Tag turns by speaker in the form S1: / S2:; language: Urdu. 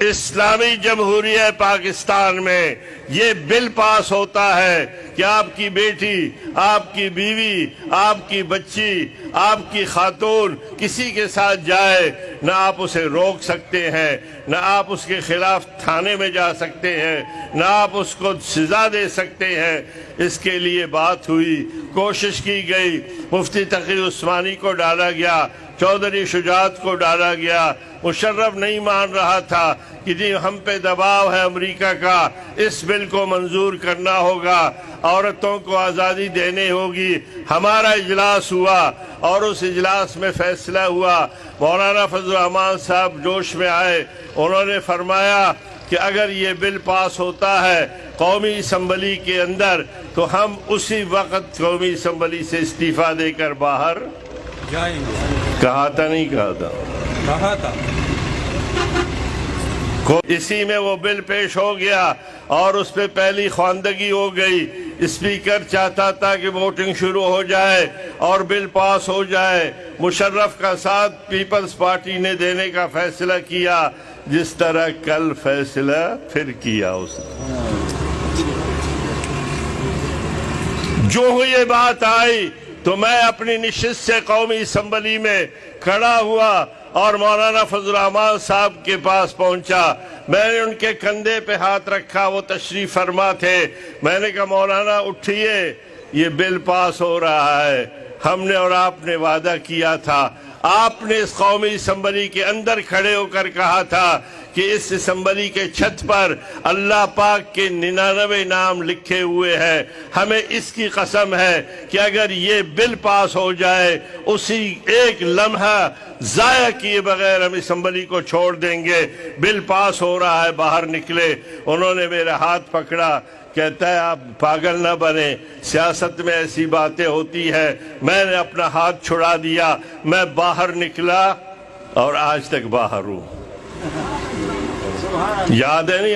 S1: اسلامی جمہوریہ پاکستان میں یہ بل پاس ہوتا ہے کہ آپ کی بیٹی، آپ کی بیوی، آپ کی بچی، آپ کی خاتون کسی کے ساتھ جائے، نہ آپ اسے روک سکتے ہیں، نہ آپ اس کے خلاف تھانے میں جا سکتے ہیں، نہ آپ اس کو سزا دے سکتے ہیں۔ اس کے لیے بات ہوئی، کوشش کی گئی، مفتی تقی عثمانی کو ڈالا گیا، چودھری شجاعت کو ڈالا گیا۔ مشرف نہیں مان رہا تھا کہ جی ہم پہ دباؤ ہے امریکہ کا، اس بل کو منظور کرنا ہوگا، عورتوں کو آزادی دینے ہوگی۔ ہمارا اجلاس ہوا اور اس اجلاس میں فیصلہ ہوا، مولانا فضل الرحمان صاحب جوش میں آئے، انہوں نے فرمایا کہ اگر یہ بل پاس ہوتا ہے قومی اسمبلی کے اندر تو ہم اسی وقت قومی اسمبلی سے استعفیٰ دے کر باہر
S2: جائیں گے۔
S1: کہا تھا نہیں کہا تھا؟
S2: کہا تھا۔
S1: اسی میں وہ بل پیش ہو گیا اور اس پہ پہلی خواندگی ہو گئی۔ اسپیکر چاہتا تھا کہ ووٹنگ شروع ہو جائے اور بل پاس ہو جائے۔ مشرف کا ساتھ پیپلز پارٹی نے دینے کا فیصلہ کیا، جس طرح کل فیصلہ پھر کیا اس نے۔ جو یہ بات آئی تو میں اپنی نشست سے قومی اسمبلی میں کھڑا ہوا اور مولانا فضل الرحمان صاحب کے پاس پہنچا۔ میں نے ان کے کندھے پہ ہاتھ رکھا، وہ تشریف فرما تھے۔ میں نے کہا مولانا اٹھئے، یہ بل پاس ہو رہا ہے، ہم نے اور آپ نے وعدہ کیا تھا۔ آپ نے اس قومی اسمبلی کے اندر کھڑے ہو کر کہا تھا کہ اس اسمبلی کے چھت پر اللہ پاک کے 99 نام لکھے ہوئے ہیں، ہمیں اس کی قسم ہے کہ اگر یہ بل پاس ہو جائے اسی ایک لمحہ ضائع کیے بغیر ہم اسمبلی کو چھوڑ دیں گے۔ بل پاس ہو رہا ہے، باہر نکلے، انہوں نے میرا ہاتھ پکڑا، کہتا ہے آپ پاگل نہ بنیں، سیاست میں ایسی باتیں ہوتی ہیں۔ میں نے اپنا ہاتھ چھڑا دیا، میں باہر نکلا اور آج تک باہر ہوں۔ یاد ہے نہیں؟